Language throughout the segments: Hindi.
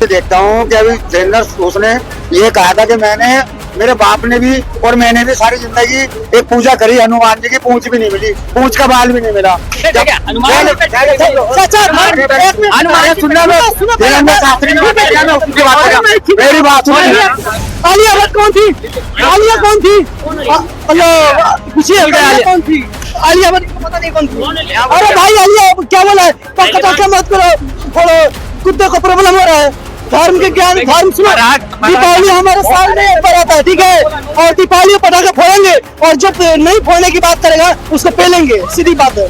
से देखता हूँ कि अभी ट्रेनर उसने ये कहा था कि मेरे बाप ने भी और मैंने भी सारी जिंदगी एक पूजा करी, हनुमान जी की पूंछ भी नहीं मिली, पूंछ का बाल भी नहीं मिला। मेरी बात आलिया भट्ट कौन थी? आलिया कौन थी? कौन थी? आलिया भट्ट को पता नहीं कौन थी। अरे भाई आलिया क्या बोला है? पक्का मत करो, कुत्ते को प्रॉब्लम हो रहा है। धर्म के ज्ञान, धर्म सुनो। दीपावली हमारे साल में एक बार आता है, ठीक है? और दीपावली में पटाखे फोड़ेंगे और जो नहीं फोड़ने की बात करेगा उसको पेलेंगे, सीधी बात है।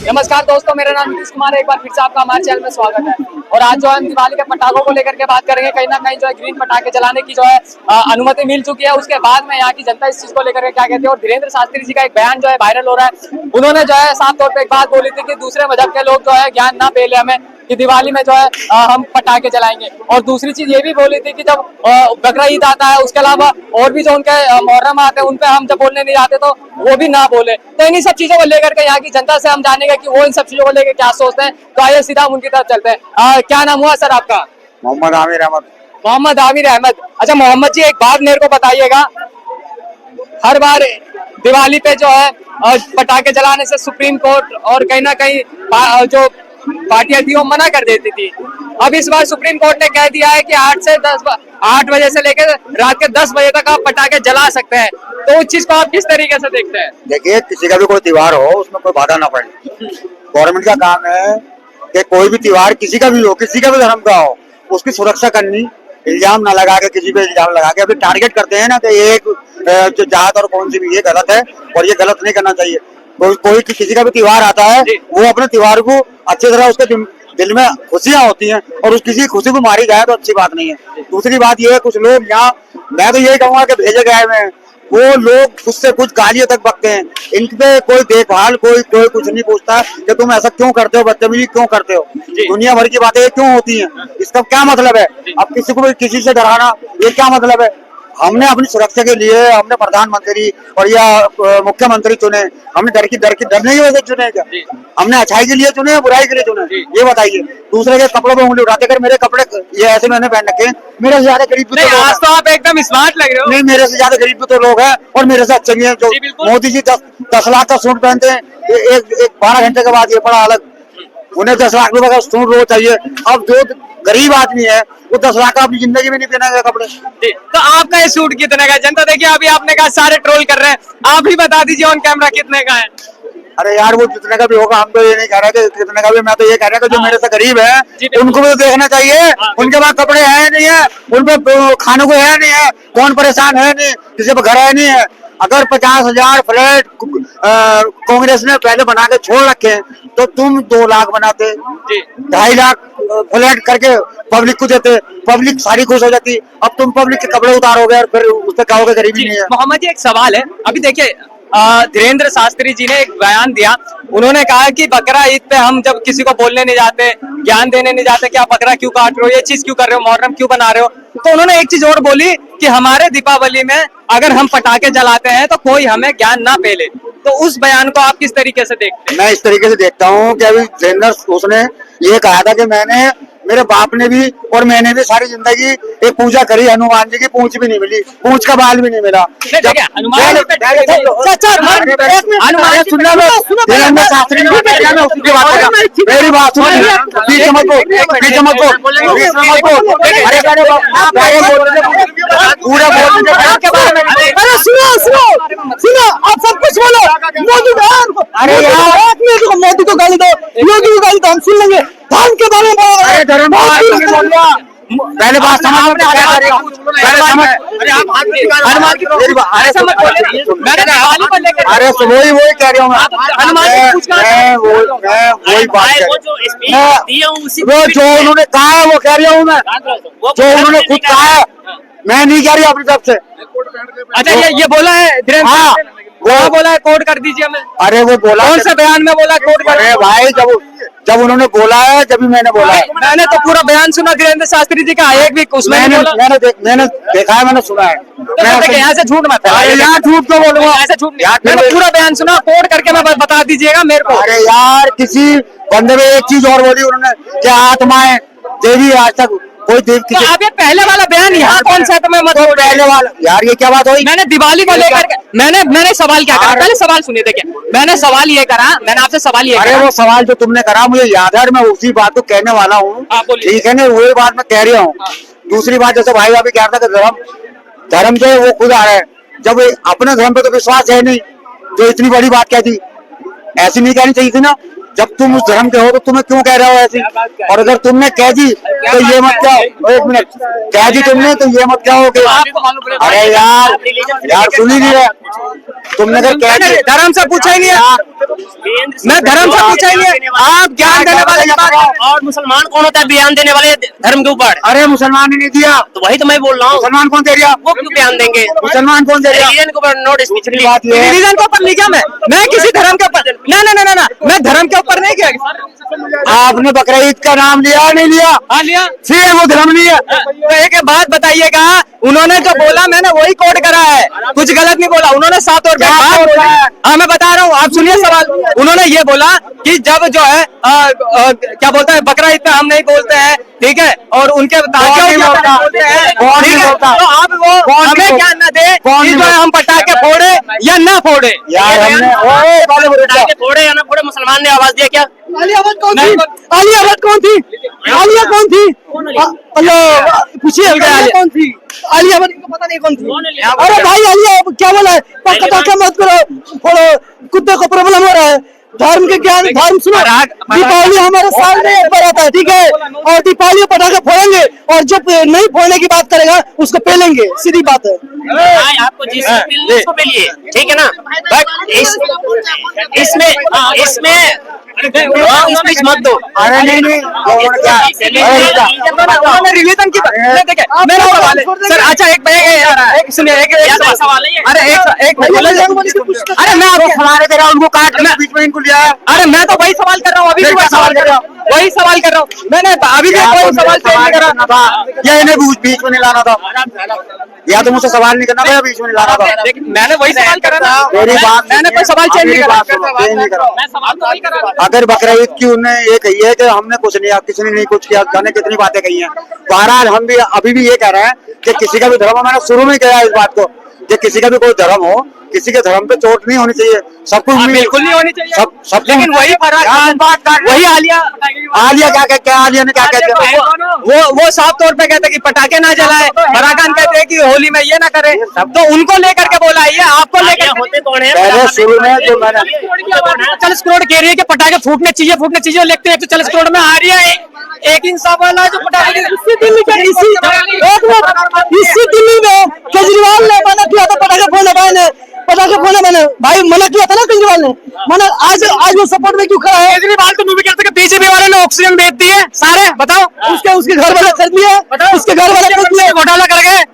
नमस्कार दोस्तों, मेरा नाम नीतीश कुमार है। एक बार फिर से आपका हमारे चैनल में स्वागत है। और आज जो हम दिवाली के पटाखों को लेकर के बात करेंगे। कहीं ना कहीं जो है ग्रीन पटाखे चलाने की जो है अनुमति मिल चुकी है। उसके बाद में यहाँ की जनता इस चीज को लेकर के क्या कहती है। और धीरेन्द्र शास्त्री जी का एक बयान जो है वायरल हो रहा है। उन्होंने जो है साफ तौर पे एक बात बोली थी कि दूसरे मजहब के लोग जो है ज्ञान ना पेले हमें कि दिवाली में जो है हम पटाखे चलाएंगे। और दूसरी चीज ये भी बोली थी कि जब बकरा ईद आता है, उसके अलावा और भी जो उनके मुहर्रम आते हैं उन पे हम जब बोलने नहीं जाते तो वो भी ना बोले। तो इन्हीं सब चीजों को लेकर के यहाँ की जनता से हम जानेंगे कि वो इन सब चीजों को लेकर क्या सोचते हैं। तो आइए सीधा हम उनकी तरफ चलते हैं। क्या नाम हुआ सर आपका? मोहम्मद आमिर अहमद। मोहम्मद आमिर अहमद। अच्छा मोहम्मद जी, एक बात मेरे को बताइएगा, हर बार दिवाली पे जो है पटाखे जलाने से सुप्रीम कोर्ट और कहीं ना कहीं जो पार्टियां थी वो मना कर देती थी। अब इस बार सुप्रीम कोर्ट ने कह दिया है कि 8 बजे से लेकर रात के 10 बजे तक आप पटाखे जला सकते हैं। तो उस चीज को आप किस तरीके से देखते हैं? देखिए, किसी का भी कोई त्योहार हो उसमें कोई बाधा ना पड़े। गवर्नमेंट का काम है कि कोई भी त्योहार किसी का भी हो, किसी का भी धर्म का हो, उसकी सुरक्षा करनी। इल्जाम ना लगा के, किसी पे इल्जाम लगा के अभी टारगेट करते हैं ना कि एक जो जात और कौन सी भी, ये गलत है और ये गलत नहीं करना चाहिए। कोई किसी का भी त्योहार आता है, वो अपने त्योहार को अच्छी तरह उसके दिल में खुशियां होती हैं और उस किसी खुशी को मारी जाए तो अच्छी बात नहीं है। दूसरी बात ये है, कुछ लोग यहाँ, मैं तो यही कहूंगा कि भेजे गए हुए हैं, वो लोग खुद से कुछ गालियों तक बकते हैं। इन पे कोई देखभाल, कोई कुछ नहीं पूछता कि तुम ऐसा क्यों करते हो, बदतमीजी क्यों करते हो। दुनिया भर की बातें क्यों होती हैं, इसका क्या मतलब है? अब किसी को भी किसी से डराना, ये क्या मतलब है? हमने अपनी सुरक्षा के लिए हमने प्रधानमंत्री और या मुख्यमंत्री चुने, हमने डरने की वजह से चुने क्या? हमने अच्छाई के लिए चुने या बुराई के लिए चुने? ये बताइए। दूसरे के कपड़ों पे उंगली उठाते, अगर मेरे कपड़े ये ऐसे मैंने पहन रखे, मेरे से ज्यादा गरीब भी तो लोग हैं। आज तो आप एकदम स्मार्ट लग रहे हो। नहीं, मेरे से ज्यादा गरीब भी तो लोग हैं और मेरे से अच्छे भी हैं। जो मोदी जी 10 लाख का सूट पहनते हैं, एक 12 घंटे के बाद ये पड़ा अलग, उन्हें 10 लाख रुपए का सूट रोज चाहिए। अब जो गरीब आदमी है वो 10 लाख का अपनी जिंदगी में नहीं पहनेगा कपड़े। तो आपका ये सूट कितने का है? जनता देखिए, अभी आपने कहा सारे ट्रोल कर रहे हैं, आप ही बता दीजिए ऑन कैमरा कितने का है। अरे यार, वो जितने का भी होगा, हम तो ये नहीं कह रहे कि कितने का भी, मैं तो ये कह रहा हूँ कि जो मेरे से गरीब है उनको भी तो देखना चाहिए। उनके पास कपड़े है नहीं है, उन पे खाने को है नहीं है, कौन परेशान है नहीं, किसी पे घर है नहीं है। अगर 50,000 फ्लैट कांग्रेस ने पहले बना के छोड़ रखे तो तुम 2 लाख बनाते, 2.5 लाख फ्लैट करके पब्लिक को देते, पब्लिक सारी खुश हो जाती। अब तुम पब्लिक के कपड़े उतारोगे और फिर उससे कहोगे गरीबी नहीं है। मोहम्मद जी, एक सवाल है। अभी देखिए, धीरेन्द्र शास्त्री जी ने एक बयान दिया। उन्होंने कहा कि बकरा ईद पे हम जब किसी को बोलने नहीं जाते, ज्ञान देने नहीं जाते कि आप बकरा क्यों काट रहे हो, ये चीज क्यों कर रहे हो, मुहर्रम क्यों बना रहे हो। तो उन्होंने एक चीज और बोली कि हमारे दीपावली में अगर हम पटाखे जलाते हैं तो कोई हमें ज्ञान ना पेले। तो उस बयान को आप किस तरीके से देखते हैं? मैं इस तरीके से देखता हूँ कि अभी ट्रेनर उसने ये कहा था कि मेरे बाप ने भी और मैंने भी सारी जिंदगी एक पूजा करी, हनुमान जी की पूंछ भी नहीं मिली, पूंछ का बाल भी नहीं मिला। मेरी बात सुनो, पीछे मत बोल, पीछे मत बोल, पूरा बोल। अरे सुनो, आप सब कुछ बोलो। मोदी को, अरे यार मोदी को गाली दो, योगी को गाली दो, हम सुन लेंगे। धर्म के बारे में पहले बात समझ, अरे वही कह रहा हूँ मैं, वही बात वो जो उन्होंने कहा है वो कह रहा हूँ मैं, जो उन्होंने खुद कहा है, मैं नहीं कह रही अपनी तरफ से। अच्छा, ये बोला है? हाँ, वो बोला है कोड कर दीजिए हमें। अरे वो बोला, कौन से बयान में बोला कोड कर? अरे भाई, जब जब उन्होंने बोला है, जब भी मैंने बोला है। मैंने तो पूरा बयान सुना वीरेंद्र शास्त्री जी का, एक भी उसमें नहीं बोला। मैंने देखा है, मैंने सुना है। तो यहाँ से झूठ मत अरे यार झूठ क्यों बोलूंगा? ऐसे झूठ नहीं, मैंने पूरा बयान सुना, कोड करके मैं बता दीजिएगा मेरे को। अरे यार किसी बंदे में एक चीज और बोली उन्होंने कि आत्माएं देवी, आज तक कोई देव तो आप ये पहले वाला बयान यहाँ कौन सा है, तो मैं मत बोल पहले वाला यार, ये क्या बात हुई? मैंने दिवाली को लेकर के मैंने सवाल क्या करा, पहले सवाल सुनिए। देखिए मैंने सवाल ये करा, मैंने आपसे सवाल ये अरे करा। वो सवाल जो तुमने करा मुझे याद है, मैं उसी बात को कहने वाला हूँ। हाँ, बोलिए। ठीक है ना, वही बात मैं कह रहा हूँ। दूसरी बात जैसे भाई अभी कह रहा था कि धर्म जो है वो खुद आ रहा है, जब अपने धर्म पे तो विश्वास है नहीं, जो इतनी बड़ी बात कहती, ऐसी नहीं कहनी चाहिए थी ना। जब तुम उस धर्म के हो तो तुम्हें क्यों कह रहे हो ऐसी? और अगर तुमने कह दी तो ये मत कहो, एक मिनट, कह दी तुमने तो ये मत कहो कि अरे यार सुन ही नहीं रहे। तुमने अगर कह दी, धर्म से पूछा ही नहीं है, मैं धर्म से पूछा ही नहीं है। आप ज्ञान देने वाले और मुसलमान कौन होता है बयान देने वाले धर्म के ऊपर? अरे मुसलमान ने नहीं दिया, तो वही तो मैं बोल रहा हूँ, मुसलमान कौन दे रहा? वो क्यों बयान देंगे? मुसलमान कौन दे रहा? रिलीजन के ऊपर नोट स्पीच बात ये है, रिलीजन के ऊपर नहीं किया मैं किसी धर्म के ऊपर ना मैं धर्म के ऊपर नहीं किया। आपने बकरा ईद का नाम लिया नहीं लिया? हाँ लिया। फिर वो धर्म नहीं है। तो एक बात बताइएगा, उन्होंने जो बोला मैंने वही कोड करा है, कुछ गलत नहीं बोला उन्होंने। 7 और हाँ मैं बता रहा हूँ, आप सुनिए सवाल। उन्होंने ये बोला कि जब जो है क्या बोलता है, बकरा ईद पे हम नहीं बोलते हैं, ठीक है, और उनके बोलते हैं, ठीक है, तो आप वो हमें क्या न दे कि जो है हम पटाखे फोड़े या ना फोड़े। यार हमने फोड़े या ना फोड़े, मुसलमान ने आवाज दिया क्या? आलिया भट्ट कौन थी? आलिया भट्ट कौन थी? आलिया कौन थी? हेलो पूछिए, आलिया कौन थी? आलिया भट्ट को पता नहीं कौन थी। अरे भाई आलिया क्या बोला है, पटाखे मत करो, फोड़ो, कुत्ते को प्रॉब्लम हो रहा है। धर्म के ज्ञान, धर्म सुनो। दीपावली हमारे साल में एक बार आता है, ठीक है, और दीपावली पटाखे फोड़ेंगे, और जो नहीं फोड़ने की बात करेगा उसको पेलेंगे, सीधी बात है। आपको जिस उसको पेलिए, ठीक है ना, बट इसमें स्पीच मत दो। अरे नहीं उन्होंने रिलीजन की देखिए मेरा सवाल है सर। अच्छा एक सुनिए, एक सवाल है। अरे एक अरे मैं आपको हमारे दे रहा हूँ, उनको काट के बीच में इनको लिया है। अरे मैं तो वही सवाल कर रहा हूँ, अभी भी वही सवाल कर रहा हूँ, वही सवाल कर रहा हूँ मैंने अभी भी कोई सवाल चेंज नहीं करा। या इन्हें बीच में नहीं लाना था, या तो मुझसे सवाल नहीं करना था, बीच में नहीं लाना था। मैंने वही सवाल करा ना, मेरी बात, मैंने कोई सवाल चेंज नहीं करा। मैं सवाल तो वही करा। अगर बकरा ईद की उन्हें ये कही है कि हमने कुछ नहीं, किसी ने नहीं कुछ किया, जाने कितनी बातें कही हैं। बहरहाल हम भी अभी भी ये कह रहे हैं कि किसी का भी धर्म हो, मैंने शुरू में कहा इस बात को कि किसी का भी कोई धर्म हो, किसी के धर्म पे चोट नहीं होनी चाहिए, सब कुछ बिल्कुल नहीं होनी चाहिए, सब। लेकिन वही वही आलिया क्या आलिया ने क्या कहते हैं, वो साफ तौर पे कहते हैं कि पटाखे ना जलाए, फराकान कहते हैं कि होली में ये ना करे, तो उनको लेकर के बोला है, आपको लेकर होते कौन है? पहले शुरू में जो मैंने 40 करोड़ कह रही है कि पटाखे फूटने चाहिए, लिखते हैं 140 करोड़ में आ रही है। एक इंसान वाला जो पटाखे इसी दिल्ली में केजरीवाल ने मना किया था पटाखे फोड़ने मैंने भाई मना किया था ना केजरीवाल ने, मना आज वो सपोर्ट में क्यों खड़ा है? केजरीवाल तो भी कहते हैं कि बीजेपी वाले ने ऑक्सीजन बेच दी है सारे, बताओ उसके घर वाले खरीद लिए, उसके घर वाले खरीद लिए, घोटाला कर गए।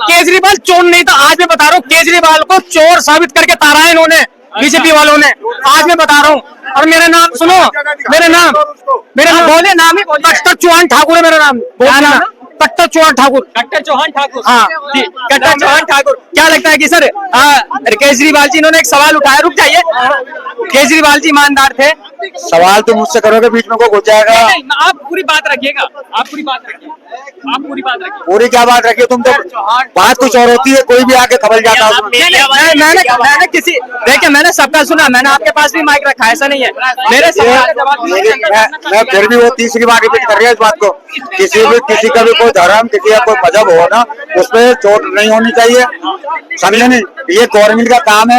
केजरीवाल चोर नहीं था, आज मैं बता रहा हूँ, केजरीवाल को चोर साबित करके तारा है इन्होंने, बीजेपी वालों ने, आज मैं बता रहा हूँ। और मेरा नाम सुनो, मेरा नाम बोले, नाम ही कट्टर चौहान ठाकुर है मेरा नाम, कट्टर चौहान ठाकुर, हाँ कट्टर चौहान ठाकुर। क्या लगता है कि सर केजरीवाल जी, इन्होंने एक सवाल उठाया, रुक जाइए, केजरीवाल जी ईमानदार थे? सवाल तो मुझसे करोगे बीच में को हो जाएगा। आप पूरी बात रखिएगा, पूरी क्या बात रखिए, तुम तो बात कुछ और होती है, कोई भी आके खबल जाता है। मैंने किसी देखिए, मैंने सबका सुना, मैंने आपके पास भी माइक रखा, ऐसा नहीं है। मेरे सवाल मैं फिर भी वो तीसरी बार रिपीट कर रही है इस बात को, किसी का भी कोई धर्म, किसी का कोई मजहब हो ना, उसपे चोट नहीं होनी चाहिए, समझे नहीं? ये गवर्नमेंट का काम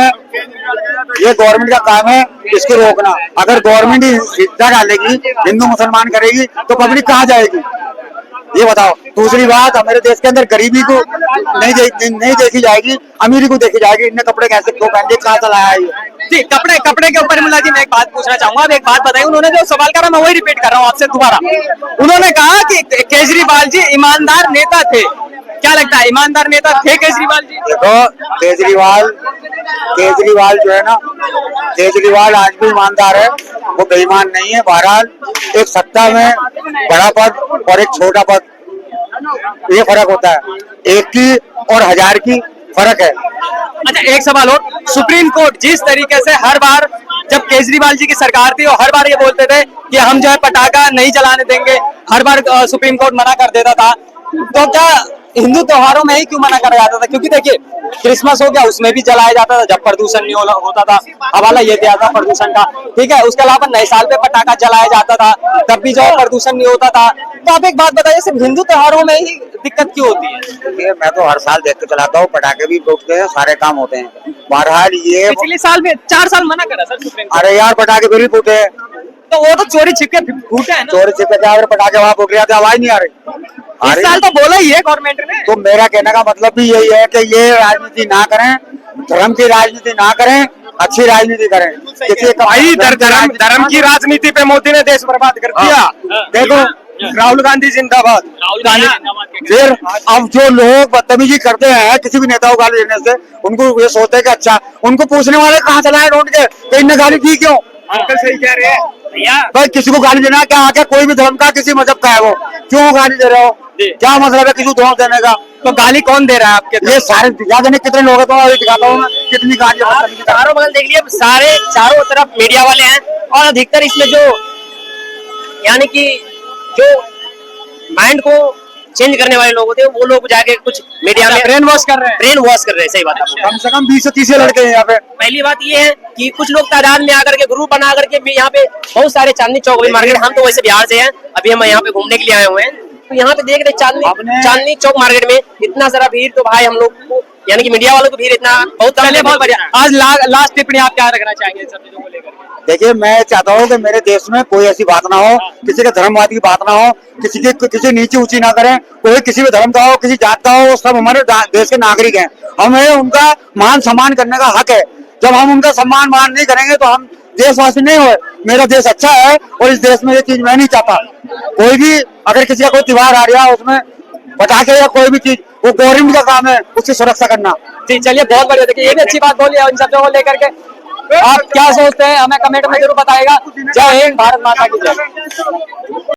है, इसको रोकना। अगर गवर्नमेंट ही शिक्षा डालेगी, हिंदू मुसलमान करेगी, तो पब्लिक कहाँ जाएगी, ये बताओ। दूसरी बात, हमारे देश के अंदर गरीबी को नहीं देखी जाएगी, अमीरी को देखी जाएगी। इनने कपड़े कैसे क्यों पहनते, कहाँ से लाया है जी? कपड़े के ऊपर मुल्ला जी मैं एक बात पूछना चाहूंगा, अब एक बात बताइए, उन्होंने जो सवाल करा मैं वही रिपीट कर रहा हूँ आपसे दोबारा। उन्होंने कहा कि केजरीवाल जी ईमानदार नेता थे, क्या लगता है ईमानदार नेता थे केजरीवाल जी? देखो केजरीवाल जो है ना, केजरीवाल आज भी ईमानदार है, वो बेईमान नहीं है। बहरहाल एक सत्ता में बड़ा पद और एक छोटा पद, ये फर्क होता है, एक की और हजार की फर्क है। अच्छा एक सवाल और, सुप्रीम कोर्ट जिस तरीके से हर बार जब केजरीवाल जी की सरकार थी और हर बार ये बोलते थे कि हम जो है पटाखा नहीं जलाने देंगे, हर बार सुप्रीम कोर्ट मना कर देता था, तो क्या हिंदू त्योहारों में ही क्यों मना करा जाता था? क्योंकि देखिए क्रिसमस हो गया, उसमें भी जलाया जाता था जब प्रदूषण नहीं होता था, हवाला ये दिया था प्रदूषण का, ठीक है। उसके अलावा नए साल पे पटाखा जलाया जाता था, तब भी जो है प्रदूषण नहीं होता था। तो आप एक बात बताइए, सिर्फ हिंदू त्योहारों में ही दिक्कत क्यों होती है? देखिए मैं तो हर साल देख के चलाता हूँ, पटाखे भी फूटते हैं, सारे काम होते हैं। बहरहाल ये पिछले साल में 4 साल मना करा सर सुप्रीम कोर्ट। अरे यार पटाखे फिर भी फूटे हैं, तो वो तो चोरी छिपके फूटे हैं ना। चोरी छिपे क्या, अगर पटाखे वहां फूट रहे थे आवाज नहीं आ रही। इस साल तो बोला ही है गवर्नमेंट ने। तो मेरा कहने का मतलब भी यही है कि ये राजनीति ना करें, धर्म की राजनीति ना करें, अच्छी राजनीति करें। किसी भाई धर्म की राजनीति पे मोदी ने देश बर्बाद कर दिया। देखो राहुल गांधी जिंदाबाद। राहुल गांधी जिंदाबाद के फिर अब जो लोग बदतमीजी करते हैं किसी भी नेता को गाली देने से, उनको ये सोचते हैं कि अच्छा, उनको पूछने वाले कहाँ चलाए ढूंढ के कि इनने गाली दी क्यों। अंकल सही कह रहे हैं भैया। भाई किसी को गाली देना क्या, आके कोई भी धर्म का किसी मजहब का है वो, क्यों गाली दे रहे हो, क्या मतलब है किसी को धोखा देने का। तो गाली कौन दे रहा है आपके? ये सारे जाने कितने लोग हैं, तो अभी दिखाता हूँ मैं कितनी गाली। चारों बगल देख लिए, सारे चारों तरफ मीडिया वाले हैं और अधिकतर इसमें जो यानी कि जो माइंड को चेंज करने वाले लोग होते हैं वो लोग जाके कुछ मीडिया में ब्रेन वॉश कर रहे हैं। ब्रेन वॉश कर रहे हैं। सही बात है। कम से कम 20 से 30 लड़के हैं यहाँ पे। पहली बात ये है कि कुछ लोग तादाद में आकर के ग्रुप बना करके भी यहाँ पे बहुत सारे चांदनी चौक भी मार्केट, हम तो वैसे बिहार से हैं, अभी हम यहाँ पे घूमने के लिए आए हुए हैं, तो यहाँ पे देख रहे चांदनी चौक मार्केट में इतना सारा भीड़, तो भाई हम लोग को यानी कि मीडिया वालों को भीड़ इतना बहुत कम। बहुत बढ़िया। आज लास्ट टिप्पणी आप क्या रखना चाहेंगे इन सब चीजों को लेकर? देखिए मैं चाहता हूँ कि मेरे देश में कोई ऐसी बात ना हो, किसी के धर्मवाद की बात ना हो, किसी नीची ऊंची ना करें, कोई किसी भी धर्म का हो, किसी जात का हो, सब हमारे देश के नागरिक हैं, हमें उनका मान सम्मान करने का हक है। जब हम उनका सम्मान मान नहीं करेंगे तो हम देशवासी नहीं हुए। मेरा देश अच्छा है और इस देश में ये चीज मैं नहीं चाहता। कोई भी अगर किसी का कोई त्योहार आ रहा है उसमें पटाखे या कोई भी चीज, वो गवर्नमेंट का काम है उसकी सुरक्षा करना। जी चलिए, बहुत बढ़िया। देखिए ये भी अच्छी बात बोली है इन सब को लेकर के। आप क्या सोचते हैं हमें कमेंट में जरूर बताएगा। जय हिंद, भारत माता की जय।